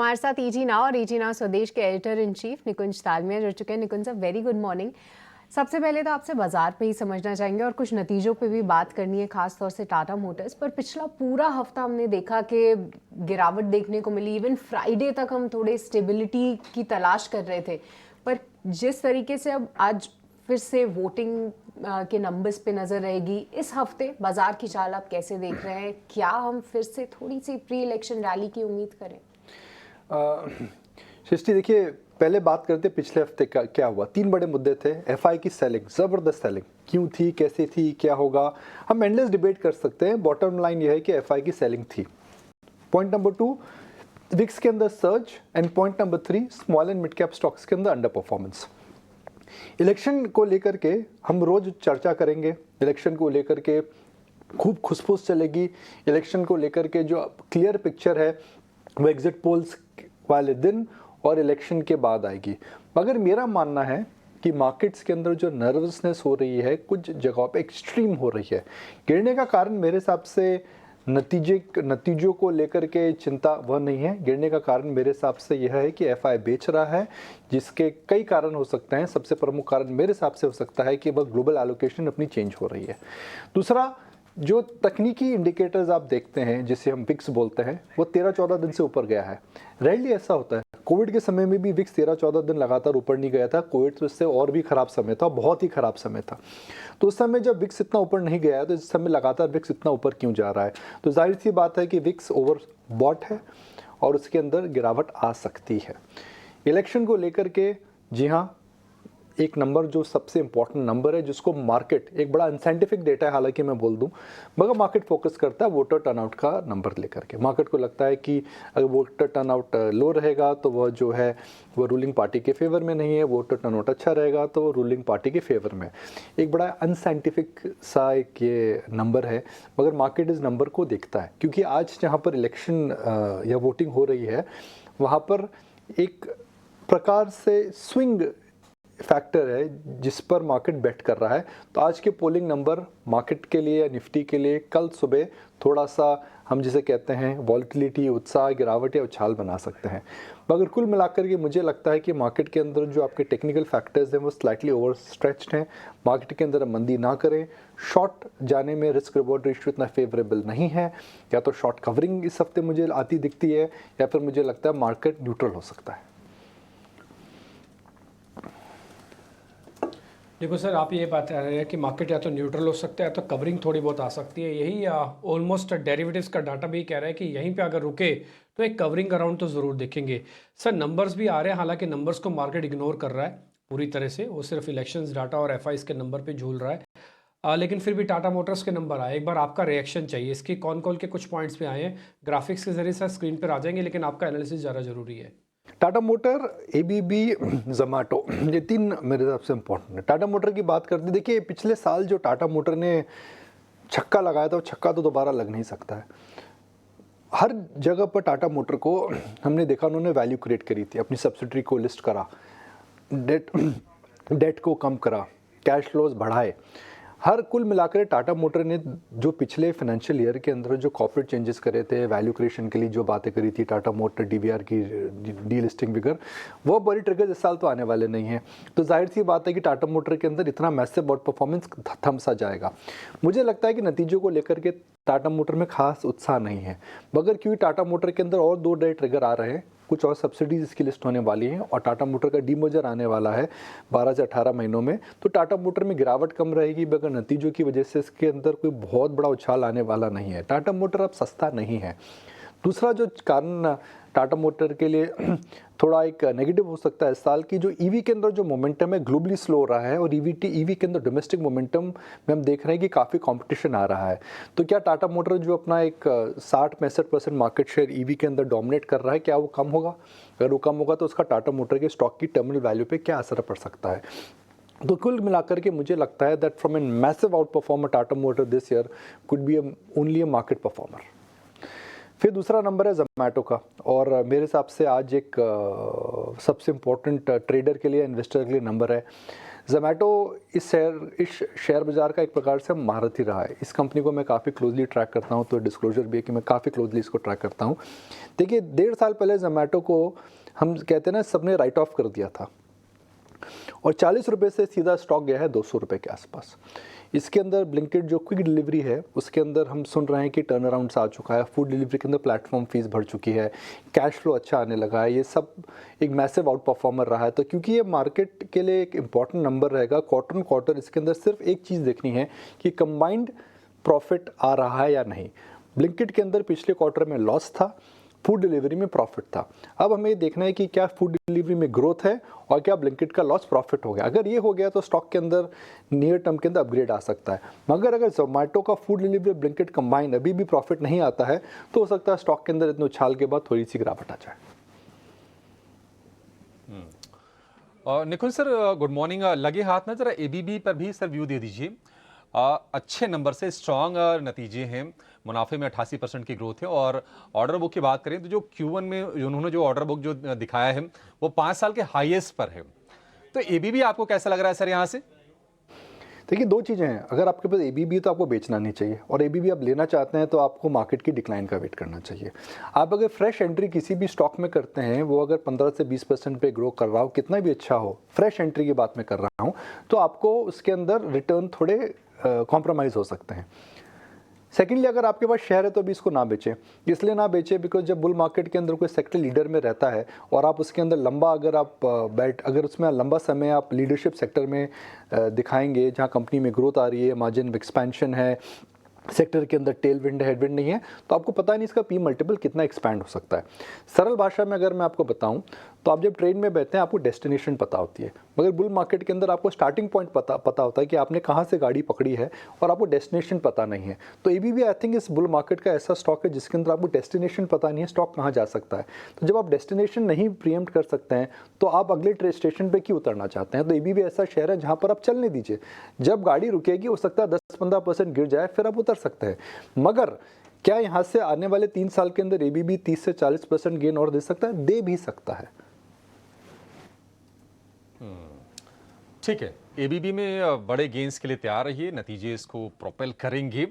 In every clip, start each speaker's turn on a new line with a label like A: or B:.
A: हमारे साथ easy now और ईजी नाउ स्वदेश के एडिटर इन चीफ निकुंज तालमिया जुड़ चुके हैं। निकुंज सर, वेरी गुड मॉर्निंग। सबसे पहले तो आपसे बाजार पे ही समझना चाहेंगे और कुछ नतीजों पे भी बात करनी है, खास तौर से टाटा मोटर्स पर। पिछला पूरा हफ्ता हमने देखा कि गिरावट देखने को मिली। इवन फ्राइडे तक हम थोड़े स्टेबिलिटी की तलाश कर रहे थे, पर जिस तरीके से अब आज फिर से वोटिंग के नंबर्स पे नजर रहेगी, इस हफ्ते बाजार की चाल आप कैसे देख रहे हैं? क्या हम फिर से थोड़ी सी प्री इलेक्शन रैली की उम्मीद करें?
B: सृष्टि, देखिए, पहले बात करते पिछले हफ्ते का क्या हुआ। 3 बड़े मुद्दे थे। एफआई की सेलिंग, ज़बरदस्त सेलिंग, क्यों थी, कैसे थी, क्या होगा, हम एंडलेस डिबेट कर सकते हैं। बॉटम लाइन यह है कि एफआई की सेलिंग थी। पॉइंट नंबर 2, विक्स के अंदर surge, and point number 3, small and mid cap stocks के अंदर अंडर परफॉर्मेंस। इलेक्शन को लेकर के हम रोज चर्चा करेंगे। इलेक्शन को लेकर के खूब खुसफुस चलेगी। इलेक्शन को लेकर के जो क्लियर पिक्चर है वो एग्जिट पोल्स वाले दिन और इलेक्शन के बाद आएगी। मगर मेरा मानना है कि मार्केट्स के अंदर जो नर्वसनेस हो रही है कुछ जगहों पे एक्सट्रीम हो रही है। गिरने का कारण मेरे हिसाब से नतीजों को लेकर के चिंता वह नहीं है। गिरने का कारण मेरे हिसाब से यह है कि एफआई बेच रहा है, जिसके कई कारण हो सकते हैं। सबसे प्रमुख कारण मेरे हिसाब से हो सकता है कि वह ग्लोबल एलोकेशन अपनी चेंज हो रही है। दूसरा, जो तकनीकी इंडिकेटर्स आप देखते हैं, जिसे हम विक्स बोलते हैं, वो 13-14 दिन से ऊपर गया है। रेयरली ऐसा होता है। कोविड के समय में भी विक्स 13-14 दिन लगातार ऊपर नहीं गया था। कोविड तो इससे और भी खराब समय था, बहुत ही खराब समय था। तो उस समय जब विक्स इतना ऊपर नहीं गया है, तो इस समय लगातार विक्स इतना ऊपर क्यों जा रहा है? तो जाहिर सी बात है कि विक्स ओवर बॉट है और उसके अंदर गिरावट आ सकती है। इलेक्शन को लेकर के, जी हाँ, एक नंबर जो सबसे इंपॉर्टेंट नंबर है, जिसको मार्केट, एक बड़ा अनसाइंटिफिक डेटा है हालांकि मैं बोल दूं, मगर मार्केट फोकस करता है वोटर टर्नआउट का नंबर लेकर के। मार्केट को लगता है कि अगर वोटर टर्नआउट लो रहेगा तो वह जो है वो रूलिंग पार्टी के फेवर में नहीं है, वोटर टर्नआउट अच्छा रहेगा तो वो रूलिंग पार्टी के फेवर में। एक बड़ा अनसाइंटिफिक सा एक ये नंबर है, मगर मार्केट इस नंबर को देखता है। क्योंकि आज जहाँ पर इलेक्शन या वोटिंग हो रही है, वहाँ पर एक प्रकार से स्विंग फैक्टर है जिस पर मार्केट बेट कर रहा है। तो आज के पोलिंग नंबर मार्केट के लिए या निफ्टी के लिए कल सुबह थोड़ा सा, हम जिसे कहते हैं वॉलेटिलिटी, उत्साह, गिरावट या उछाल बना सकते हैं। मगर कुल मिलाकर के मुझे लगता है कि मार्केट के अंदर जो आपके टेक्निकल फैक्टर्स हैं वो स्लाइटली ओवर स्ट्रेच्ड हैं। मार्केट के अंदर मंदी ना करें। शॉर्ट जाने में रिस्क रिवॉर्ड रेशियो इतना फेवरेबल नहीं है। या तो शॉर्ट कवरिंग इस हफ्ते मुझे आती दिखती है, या फिर मुझे लगता है मार्केट न्यूट्रल हो सकता है।
C: देखो सर, आप ये बात कर रहे हैं कि मार्केट या तो न्यूट्रल हो सकता है या तो कवरिंग थोड़ी बहुत आ सकती है। यही ऑलमोस्ट डेरिवेटिव्स का डाटा भी कह रहा है कि यहीं पे अगर रुके तो एक कवरिंग अराउंड तो ज़रूर देखेंगे। सर, नंबर्स भी आ रहे हैं, हालांकि नंबर्स को मार्केट इग्नोर कर रहा है पूरी तरह से। वो सिर्फ इलेक्शंस डाटा और एफआईज के नंबर पर झूल रहा है। लेकिन फिर भी टाटा मोटर्स के नंबर आए, एक बार आपका रिएक्शन चाहिए। इसकी कौन कॉल के कुछ पॉइंट्स भी आए हैं, ग्राफिक्स के जरिए सर स्क्रीन पर आ जाएंगे, लेकिन आपका एनालिसिस ज़्यादा ज़रूरी है।
B: टाटा मोटर, एबीबी, जोमैटो, ये 3 मेरे हिसाब से इम्पोर्टेंट है। टाटा मोटर की बात करते, देखिए पिछले साल जो टाटा मोटर ने छक्का लगाया था वो छक्का तो दोबारा लग नहीं सकता है। हर जगह पर टाटा मोटर को हमने देखा, उन्होंने वैल्यू क्रिएट करी थी, अपनी सब्सिडरी को लिस्ट करा, डेट को कम करा, कैश फ्लोज बढ़ाए। हर कुल मिलाकर टाटा मोटर ने जो पिछले फाइनेंशियल ईयर के अंदर जो कॉर्पोरेट चेंजेस करे थे, वैल्यू क्रिएशन के लिए जो बातें करी थी, टाटा मोटर डीबीआर की डी लिस्टिंग फिगर, वो बड़ी ट्रिगर्स इस साल तो आने वाले नहीं हैं। तो जाहिर सी बात है कि टाटा मोटर के अंदर इतना मैसिव आउट परफॉर्मेंस थम सा जाएगा। मुझे लगता है कि नतीजों को लेकर के टाटा मोटर में खास उत्साह नहीं है, मगर क्योंकि टाटा मोटर के अंदर और 2 नए ट्रिगर आ रहे हैं, कुछ और सब्सिडीज इसकी लिस्ट होने वाली हैं और टाटा मोटर का डीमर्जर आने वाला है 12 से 18 महीनों में। तो टाटा मोटर में गिरावट कम रहेगी, मगर नतीजों की वजह से इसके अंदर कोई बहुत बड़ा उछाल आने वाला नहीं है। टाटा मोटर अब सस्ता नहीं है। दूसरा जो कारण टाटा मोटर के लिए थोड़ा एक नेगेटिव हो सकता है इस साल की, जो ईवी के अंदर जो मोमेंटम है ग्लोबली स्लो हो रहा है, और ईवी के अंदर डोमेस्टिक मोमेंटम में हम देख रहे हैं कि काफ़ी कंपटीशन आ रहा है। तो क्या टाटा मोटर जो अपना एक 60-65% मार्केट शेयर ईवी के अंदर डोमिनेट कर रहा है, क्या वो कम होगा? अगर वो कम होगा तो उसका टाटा मोटर के स्टॉक की टर्मिनल वैल्यू पे क्या असर पड़ सकता है? तो कुल मिलाकर के मुझे लगता है that from an massive outperformer Tata motor this year could be only a market performer. फिर दूसरा नंबर है जोमैटो का, और मेरे हिसाब से आज एक सबसे इम्पोर्टेंट ट्रेडर के लिए, इन्वेस्टर के लिए नंबर है। जोमेटो इस शेयर बाज़ार का एक प्रकार से महारथी रहा है। इस कंपनी को मैं काफ़ी क्लोजली ट्रैक करता हूँ, तो डिस्क्लोजर भी है कि मैं काफ़ी क्लोजली इसको ट्रैक करता हूँ। देखिए 1.5 साल पहले जोमेटो को हम कहते हैं ना, सबने राइट ऑफ कर दिया था और 40 रुपये से सीधा स्टॉक गया है 200 रुपये के आसपास। इसके अंदर ब्लिंकिट जो क्विक डिलीवरी है उसके अंदर हम सुन रहे हैं कि टर्न अराउंड्स आ चुका है, फूड डिलीवरी के अंदर प्लेटफॉर्म फीस बढ़ चुकी है, कैश फ्लो अच्छा आने लगा है, ये सब एक मैसिव आउट परफॉर्मर रहा है। तो क्योंकि ये मार्केट के लिए एक इंपॉर्टेंट नंबर रहेगा क्वार्टर ऑन क्वार्टर, इसके अंदर सिर्फ एक चीज़ देखनी है कि कंबाइंड प्रॉफिट आ रहा है या नहीं। ब्लिंकिट के अंदर पिछले क्वार्टर में लॉस था, फूड डिलीवरी में प्रॉफिट था। अब हमें ये देखना है कि क्या फूड डिलीवरी में ग्रोथ है और क्या ब्लिंकिट का लॉस प्रॉफिट हो गया। अगर ये हो गया तो स्टॉक के अंदर नियर टर्म के अंदर अपग्रेड आ सकता है। मगर अगर जोमेटो का फूड डिलीवरी ब्लिंकिट कंबाइन अभी भी प्रॉफिट नहीं आता है तो हो सकता है स्टॉक के अंदर इतने उछाल के बाद थोड़ी सी गिरावट आ जाए।
D: निकुंज सर गुड मॉर्निंग। लगे हाथ ना जरा एबीबी पर भी सर व्यू दे दीजिए। अच्छे नंबर से स्ट्रॉन्ग नतीजे हैं, मुनाफे में 88% की ग्रोथ है और ऑर्डर बुक की बात करें तो जो Q1 में उन्होंने जो ऑर्डर बुक जो दिखाया है वो 5 साल के हाईएस्ट पर है। तो एबीबी आपको कैसा लग रहा है सर यहाँ से?
B: देखिए 2 चीज़ें हैं, अगर आपके पास एबीबी तो आपको बेचना नहीं चाहिए और एबीबी आप लेना चाहते हैं तो आपको मार्केट की डिक्लाइन का वेट करना चाहिए। आप अगर फ्रेश एंट्री किसी भी स्टॉक में करते हैं, वो अगर 15 से 20% पे ग्रो कर रहा हो, कितना भी अच्छा हो, फ्रेश एंट्री की बात मैं कर रहा हूँ, तो आपको उसके अंदर रिटर्न थोड़े कॉम्प्रोमाइज़ हो सकते हैं। सेकेंडली, अगर आपके पास शेयर है तो अभी इसको ना बेचें। इसलिए ना बेचें बिकॉज जब बुल मार्केट के अंदर कोई सेक्टर लीडर में रहता है और आप उसके अंदर लंबा अगर उसमें लंबा समय आप लीडरशिप सेक्टर में दिखाएंगे जहां कंपनी में ग्रोथ आ रही है, मार्जिन एक्सपेंशन है, सेक्टर के अंदर टेल विंड है, हेडविंड नहीं है, तो आपको पता नहीं इसका पी मल्टीपल कितना एक्सपैंड हो सकता है। सरल भाषा में अगर मैं आपको बताऊं तो आप जब ट्रेड में बैठते हैं आपको डेस्टिनेशन पता होती है, मगर बुल मार्केट के अंदर आपको स्टार्टिंग पॉइंट पता होता है कि आपने कहां से गाड़ी पकड़ी है और आपको डेस्टिनेशन पता नहीं है। तो एबीबी आई थिंक इस बुल मार्केट का ऐसा स्टॉक है जिसके अंदर आपको डेस्टिनेशन पता नहीं है, स्टॉक कहाँ जा सकता है। तो जब आप डेस्टिनेशन नहीं प्रीएम्प्ट कर सकते हैं तो आप अगले स्टेशन पर क्यों उतरना चाहते हैं। तो एबीबी ऐसा शेयर है जहाँ पर आप चलने दीजिए, जब गाड़ी रुकेगी हो सकता है 10-15% गिर जाए, फिर आप उतर सकते हैं। मगर क्या यहां से आने वाले 3 साल के अंदर एबीबी 30 से 40% गेन और दे सकता है? दे भी सकता है।
D: ठीक है, एबीबी में बड़े गेंस के लिए तैयार रहिए, नतीजे इसको प्रोपेल करेंगे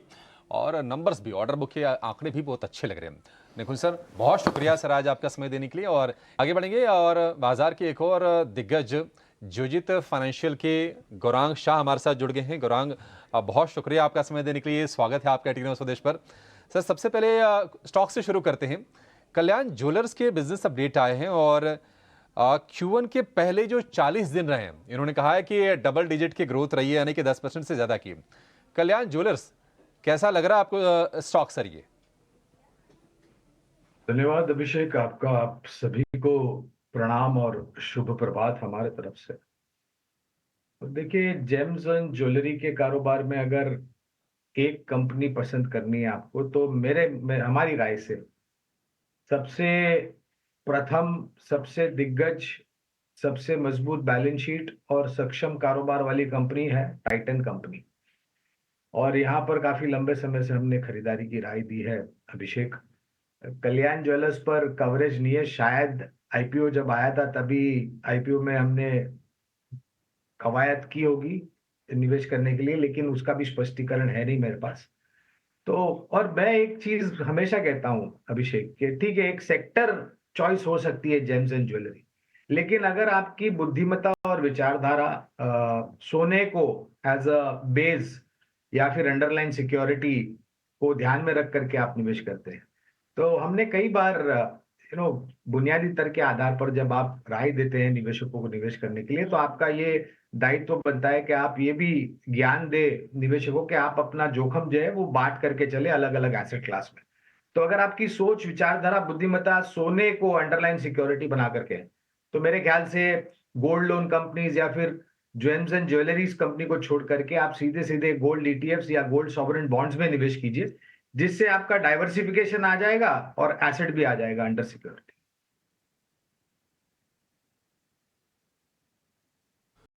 D: और नंबर्स भी, ऑर्डर बुक के आंकड़े भी बहुत अच्छे लग रहे हैं। निकुंज सर बहुत शुक्रिया सर आज आपका समय देने के लिए, और आगे बढ़ेंगे और बाजार के एक और दिग्गज जोजित फाइनेंशियल के गौरांग शाह हमारे साथ जुड़ गए हैं। गौरांग बहुत शुक्रिया आपका समय देने के लिए, स्वागत है आपका टीवी स्वदेश पर। सर सबसे पहले स्टॉक से शुरू करते हैं। कल्याण ज्वेलर्स के बिजनेस अपडेट आए हैं और Q1 के पहले जो 40 दिन रहे हैं, इन्होंने कहा है कि डबल डिजिट की ग्रोथ रही है, यानी कि 10% से ज्यादा की। कल्याण ज्वेलर्स कैसा लग रहा है आपको स्टॉक सर ये?
E: धन्यवाद अभिषेक, आपका आप सभी को प्रणाम और शुभ प्रभात हमारे तरफ से। तो देखिए, जेम्स एंड ज्वेलरी के कारोबार में अगर एक कंपनी पसंद करनी है आपको, तो हमारी राय से सबसे प्रथम, सबसे दिग्गज, सबसे मजबूत बैलेंस शीट और सक्षम कारोबार वाली कंपनी है टाइटन कंपनी। और यहाँ पर काफी लंबे समय से हमने खरीदारी की राय दी है अभिषेक। कल्याण ज्वेलर्स पर कवरेज नहीं है, शायद आईपीओ जब आया था तभी आईपीओ में हमने कवायद की होगी निवेश करने के लिए, लेकिन उसका भी स्पष्टीकरण है नहीं मेरे पास। तो और मैं एक चीज हमेशा कहता हूं अभिषेक कि ठीक है, एक सेक्टर चॉइस हो सकती है जेम्स एंड ज्वेलरी, लेकिन अगर आपकी बुद्धिमत्ता और विचारधारा सोने को एज अ बेस या फिर अंडरलाइन सिक्योरिटी को ध्यान में रख करके आप निवेश करते हैं, तो हमने कई बार बुनियादी तर्क के आधार पर जब आप राय देते हैं निवेशकों को निवेश करने के लिए, तो आपका ये दायित्व बनता है कि आप ये भी ज्ञान दे निवेशकों के आप अपना जोखिम जो है वो बांट करके चले अलग अलग एसेट क्लास में। तो अगर आपकी सोच, विचारधारा, बुद्धिमत्ता सोने को अंडरलाइन सिक्योरिटी बना करके है, तो मेरे ख्याल से गोल्ड लोन कंपनीज या फिर जेम्स एंड ज्वेलरीज कंपनी को छोड़ करके आप सीधे सीधे गोल्ड ईटीएफ्स या गोल्ड सॉवरेन बॉन्ड्स में निवेश कीजिए, जिससे आपका डाइवर्सिफिकेशन आ जाएगा और एसेट भी आ जाएगा अंडर सिक्योरिटी।